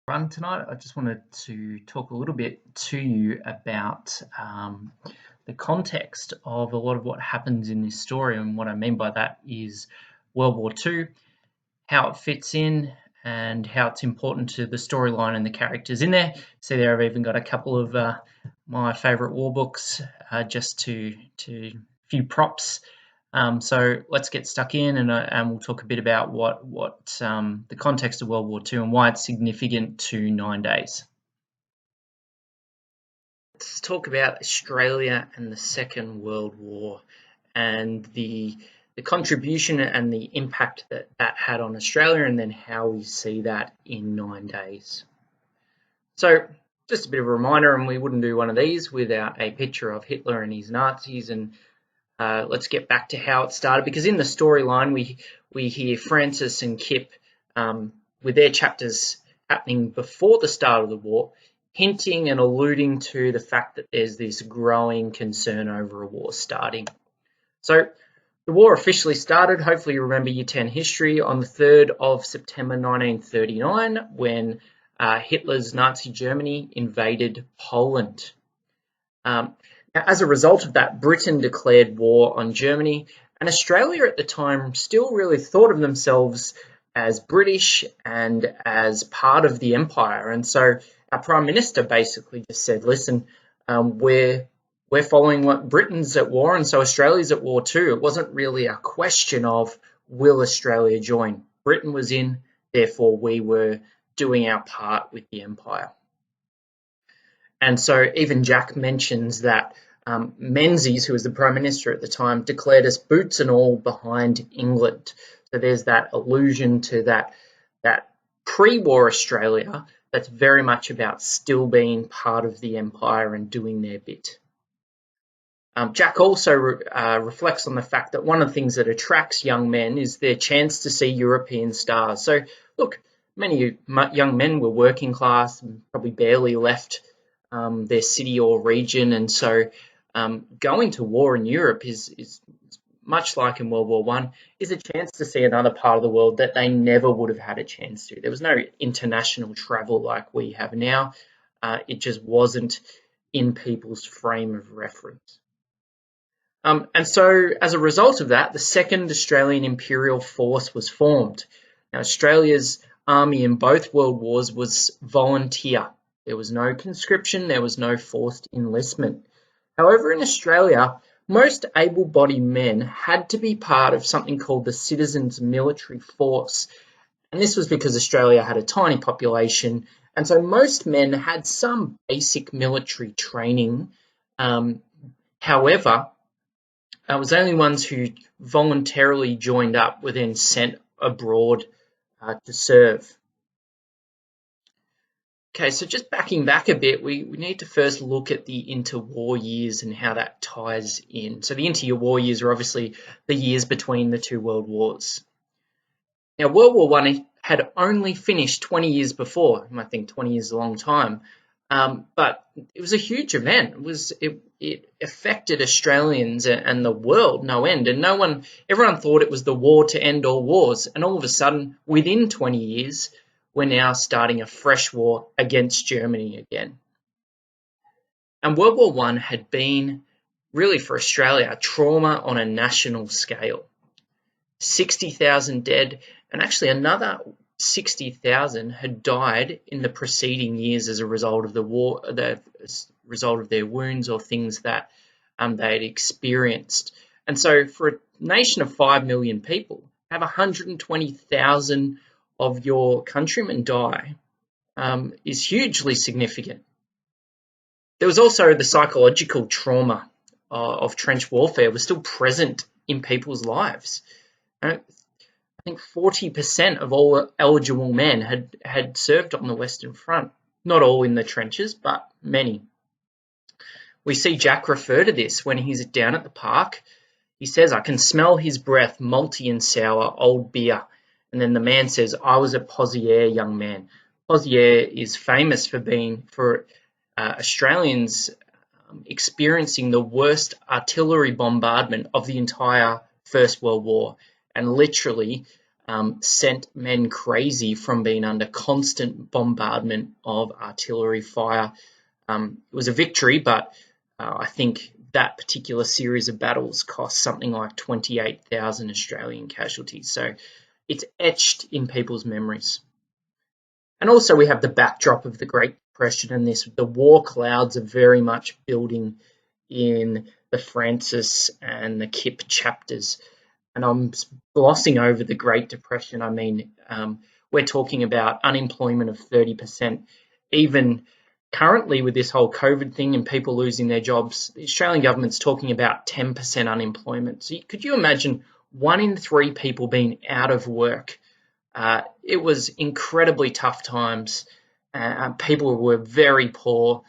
Run tonight. I just wanted to talk a little bit to you about the context of a lot of what happens in this story. And what I mean by that is World War II, how it fits in, and how it's important to the storyline and the characters in there. See there, I've even got a couple of my favourite war books just to few props. So let's get stuck in, and we'll talk a bit about what the context of World War II and why it's significant to 9 Days. Let's talk about Australia and the Second World War and the contribution and the impact that that had on Australia, and then how we see that in 9 Days. So just a bit of a reminder, and we wouldn't do one of these without a picture of Hitler and his Nazis, and let's get back to how it started, because in the storyline we hear Francis and Kip with their chapters happening before the start of the war, hinting and alluding to the fact that there's this growing concern over a war starting. So the war officially started, hopefully you remember Year 10 history, on the 3rd of September 1939 when Hitler's Nazi Germany invaded Poland. As a result of that, Britain declared war on Germany, and Australia at the time still really thought of themselves as British and as part of the empire. And so our Prime Minister basically just said, listen, we're following what Britain's at war, and so Australia's at war too. It wasn't really a question of will Australia join. Britain was in, therefore we were doing our part with the empire. And so even Jack mentions that Menzies, who was the Prime Minister at the time, declared us boots and all behind England. So there's that allusion to that pre-war Australia that's very much about still being part of the empire and doing their bit. Jack also reflects on the fact that one of the things that attracts young men is their chance to see European stars. So look, many young men were working class and probably barely left their city or region, and so going to war in Europe is much like in World War I, is a chance to see another part of the world that they never would have had a chance to. There was no international travel like we have now. It just wasn't in people's frame of reference. And so as a result of that, the Second Australian Imperial Force was formed. Now, Australia's army in both world wars was volunteer. There was no conscription, there was no forced enlistment. However, in Australia, most able-bodied men had to be part of something called the Citizens Military Force. And this was because Australia had a tiny population, and so most men had some basic military training. However, it was only ones who voluntarily joined up were then sent abroad to serve. Okay, so just backing back a bit, we need to first look at the interwar years and how that ties in. So the interwar years are obviously the years between the two world wars. Now, World War I had only finished 20 years before. You might think 20 years is a long time, but it was a huge event. It affected Australians and the world no end, and everyone thought it was the war to end all wars, and all of a sudden, within 20 years, we're now starting a fresh war against Germany again. And World War I had been, really for Australia, a trauma on a national scale. 60,000 dead, and actually another 60,000 had died in the preceding years as a result of the war, as a result of their wounds or things that they had experienced. And so for a nation of 5 million people, have 120,000 of your countrymen die is hugely significant. There was also the psychological trauma of trench warfare was still present in people's lives. I think 40% of all eligible men had served on the Western Front. Not all in the trenches, but many. We see Jack refer to this when he's down at the park. He says, I can smell his breath, malty and sour, old beer. And then the man says, I was a Pozières young man. Pozières is famous for Australians experiencing the worst artillery bombardment of the entire First World War. And literally, sent men crazy from being under constant bombardment of artillery fire. It was a victory, but I think that particular series of battles cost something like 28,000 Australian casualties. So it's etched in people's memories. And also we have the backdrop of the Great Depression, and the war clouds are very much building in the Francis and the Kip chapters. And I'm glossing over the Great Depression. I mean, we're talking about unemployment of 30%. Even currently with this whole COVID thing and people losing their jobs, the Australian government's talking about 10% unemployment. So could you imagine 1 in 3 people being out of work? It was incredibly tough times. People were very poor,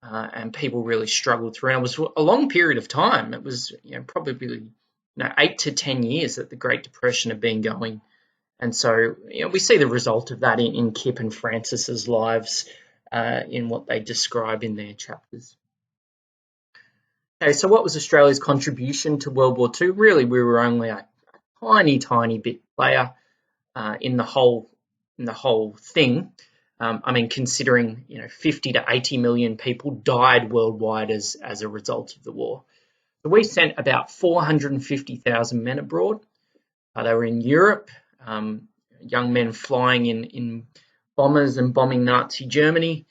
and people really struggled through. And it was a long period of time. It was probably 8 to 10 years that the Great Depression had been going. And so we see the result of that in Kip and Francis's lives, in what they describe in their chapters. Okay, so what was Australia's contribution to World War II? Really, we were only a tiny, tiny bit player in the whole thing. I mean, considering 50 to 80 million people died worldwide as a result of the war. So we sent about 450,000 men abroad. They were in Europe, young men flying in bombers and bombing Nazi Germany.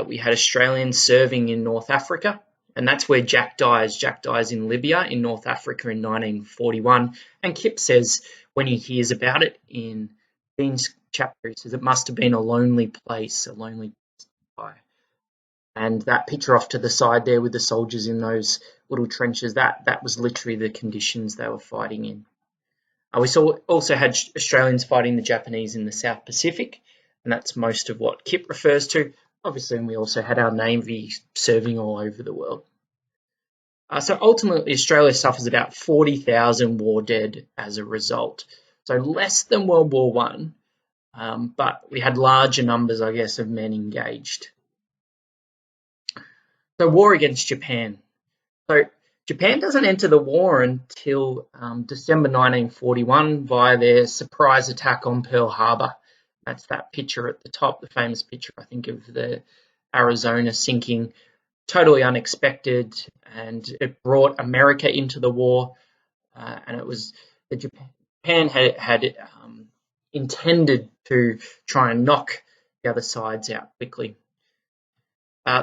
We had Australians serving in North Africa, and that's where Jack dies. Jack dies in Libya in North Africa in 1941. And Kip says when he hears about it in Dean's chapter, he says it must have been a lonely place, a lonely place to die. And that picture off to the side there with the soldiers in those little trenches, that was literally the conditions they were fighting in. We also had Australians fighting the Japanese in the South Pacific, and that's most of what Kip refers to. Obviously, and we also had our Navy serving all over the world. So ultimately, Australia suffers about 40,000 war dead as a result. So less than World War One, but we had larger numbers, I guess, of men engaged. So war against Japan. So Japan doesn't enter the war until December 1941 via their surprise attack on Pearl Harbor. That's that picture at the top, the famous picture, I think, of the Arizona sinking. Totally unexpected, and it brought America into the war. And it was Japan had intended to try and knock the other sides out quickly.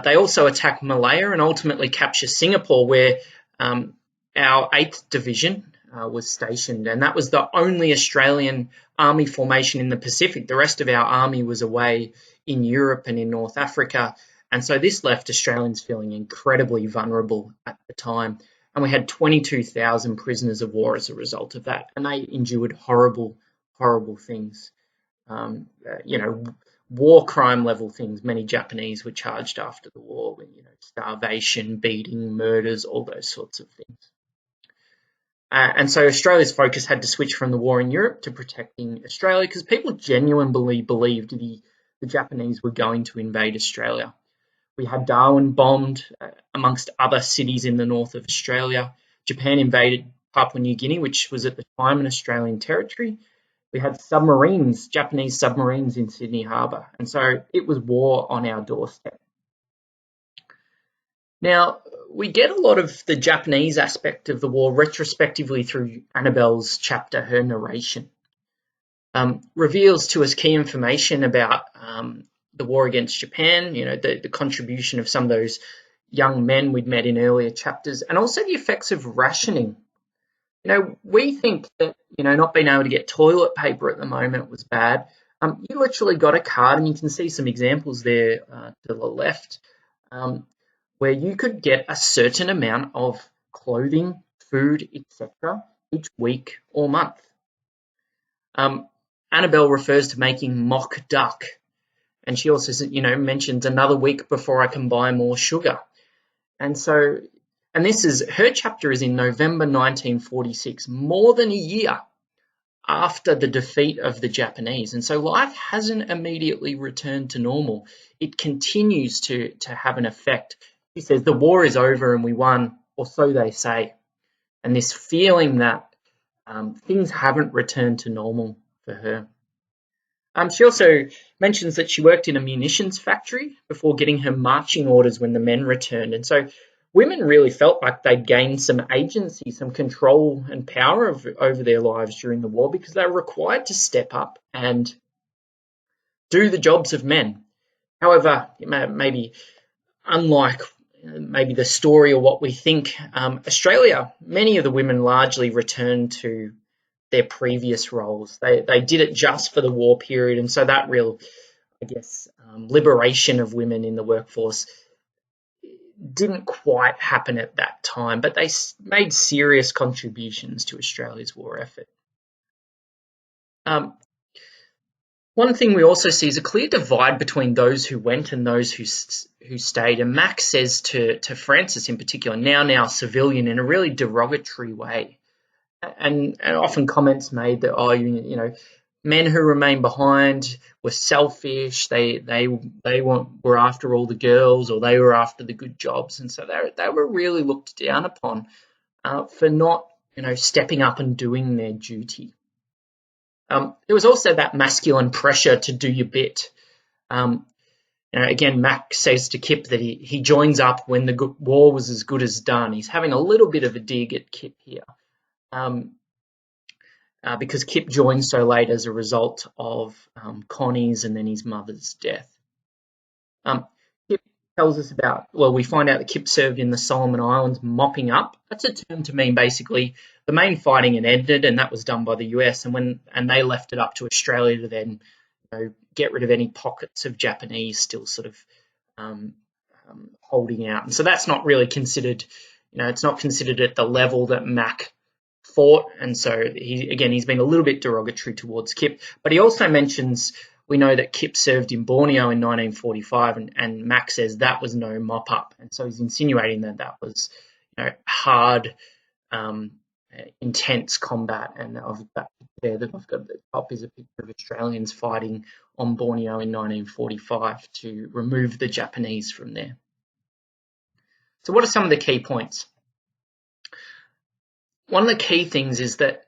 They also attacked Malaya and ultimately captured Singapore, where our 8th Division was stationed, and that was the only Australian army formation in the Pacific. The rest of our army was away in Europe and in North Africa, and so this left Australians feeling incredibly vulnerable at the time. And we had 22,000 prisoners of war as a result of that, and they endured horrible, horrible things. War crime level things. Many Japanese were charged after the war with, starvation, beating, murders, all those sorts of things. And so Australia's focus had to switch from the war in Europe to protecting Australia, because people genuinely believed the Japanese were going to invade Australia. We had Darwin bombed, amongst other cities in the north of Australia. Japan invaded Papua New Guinea, which was at the time an Australian territory. We had submarines, Japanese submarines in Sydney Harbour, and so it was war on our doorstep. Now, we get a lot of the Japanese aspect of the war retrospectively through Annabelle's chapter. Her narration reveals to us key information about the war against Japan, the contribution of some of those young men we'd met in earlier chapters, and also the effects of rationing. We think that, not being able to get toilet paper at the moment was bad. You literally got a card, and you can see some examples there to the left, where you could get a certain amount of clothing, food, etc. each week or month. Annabelle refers to making mock duck, and she also mentions another week before I can buy more sugar. And this is, her chapter is in November 1946, more than a year after the defeat of the Japanese. And so life hasn't immediately returned to normal. It continues to have an effect. She says the war is over and we won, or so they say. And this feeling that things haven't returned to normal for her. She also mentions that she worked in a munitions factory before getting her marching orders when the men returned. And so women really felt like they'd gained some agency, some control and power over their lives during the war, because they were required to step up and do the jobs of men. However, maybe unlike maybe the story or what we think, Australia, many of the women largely returned to their previous roles. They did it just for the war period, and so that real, I guess, liberation of women in the workforce didn't quite happen at that time, but they made serious contributions to Australia's war effort. One thing we also see is a clear divide between those who went and those who stayed. And Max says to Francis in particular, now civilian, in a really derogatory way. And often comments made that, you know, men who remained behind were selfish. They were after all the girls, or they were after the good jobs, and so they were really looked down upon for not, you know, stepping up and doing their duty. There was also that masculine pressure to do your bit. You know, again, Mac says to Kip that he joins up when the war was as good as done. He's having a little bit of a dig at Kip here, because Kip joined so late as a result of Connie's and then his mother's death. Kip tells us about, well, we find out that Kip served in the Solomon Islands mopping up. That's a term to mean basically the main fighting had ended, and that was done by the US, and they left it up to Australia to then, you know, get rid of any pockets of Japanese still sort of holding out. And so that's not really considered, you know, it's not considered at the level that Mac fought, and so he's been a little bit derogatory towards Kip. But he also mentions, we know that Kip served in Borneo in 1945, and Mac says that was no mop-up, and so he's insinuating that was, you know, hard, intense combat. And I've got at the top is a picture of Australians fighting on Borneo in 1945 to remove the Japanese from there. So what are some of the key points? One of the key things is that,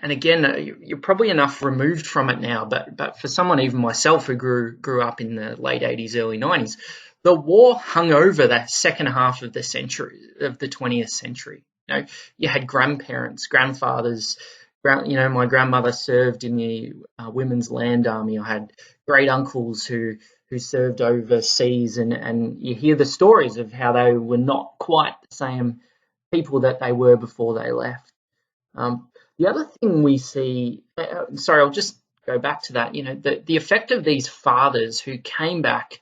and again, you're probably enough removed from it now, but for someone, even myself, who grew up in the late 80s, early 90s, the war hung over that second half of the 20th century. You know, you had grandparents, grandfathers. You know, my grandmother served in the Women's Land Army. I had great uncles who served overseas, and you hear the stories of how they were not quite the same people that they were before they left. The other thing we see, sorry, I'll just go back to that, you know, the effect of these fathers who came back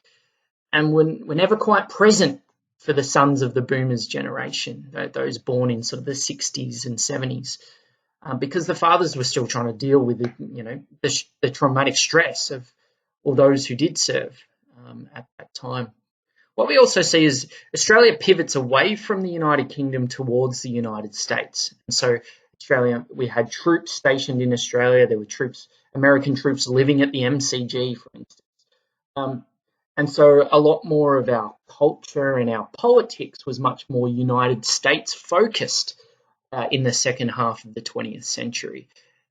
and were never quite present for the sons of the boomers generation, those born in sort of the 60s and 70s, because the fathers were still trying to deal with the traumatic stress of all those who did serve at that time. What we also see is Australia pivots away from the United Kingdom towards the United States. And so Australia, we had troops stationed in Australia. There were American troops living at the MCG, for instance. And so a lot more of our culture and our politics was much more United States focused in the second half of the 20th century.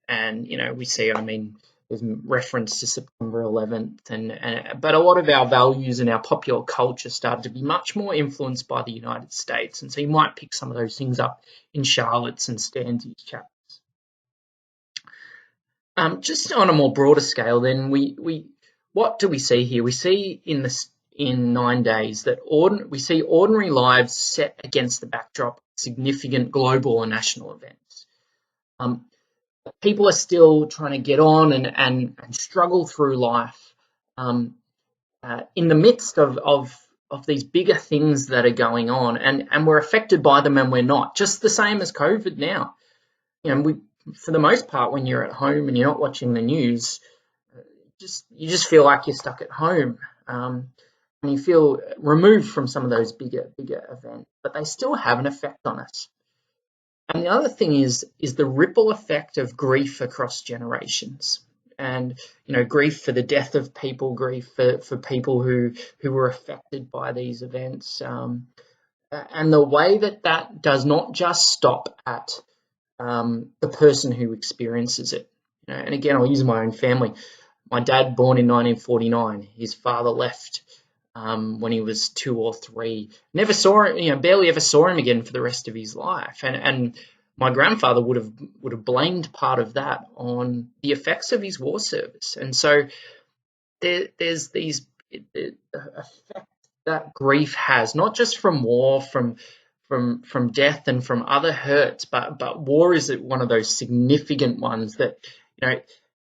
And, you know, we see, I mean, there's reference to September 11th, but a lot of our values and our popular culture started to be much more influenced by the United States. And so you might pick some of those things up in Charlotte's and Stanley's chapters. Just on a more broader scale, then what do we see here? We see in 9 days that we see ordinary lives set against the backdrop of significant global and national events. People are still trying to get on and struggle through life in the midst of these bigger things that are going on, and we're affected by them and we're not. Just the same as COVID now. You know, for the most part, when you're at home and you're not watching the news, you just feel like you're stuck at home, and you feel removed from some of those bigger events, but they still have an effect on us. And the other thing is the ripple effect of grief across generations, and, you know, grief for the death of people, grief for people who were affected by these events, and the way that does not just stop at the person who experiences it. And again, I'll use my own family. My dad, born in 1949, his father left when he was 2 or 3. Never saw him, barely ever saw him again for the rest of his life. And my grandfather would have blamed part of that on the effects of his war service. And so there's these effects that grief has, not just from war, from death and from other hurts, but war is one of those significant ones that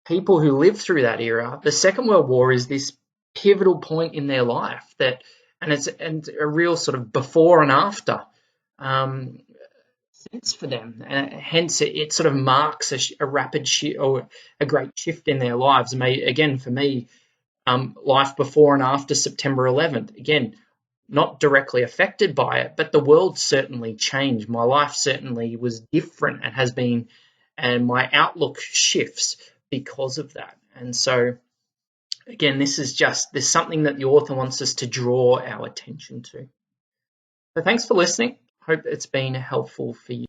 people who lived through that era. The Second World War is this pivotal point in their life and it's a real sort of before and after sense for them, and hence it sort of marks a rapid shift or a great shift in their lives. Again, for me, life before and after September 11th. Again, not directly affected by it, but the world certainly changed. My life certainly was different and has been, and my outlook shifts because of that. And so, again, there's something that the author wants us to draw our attention to. So thanks for listening. Hope it's been helpful for you.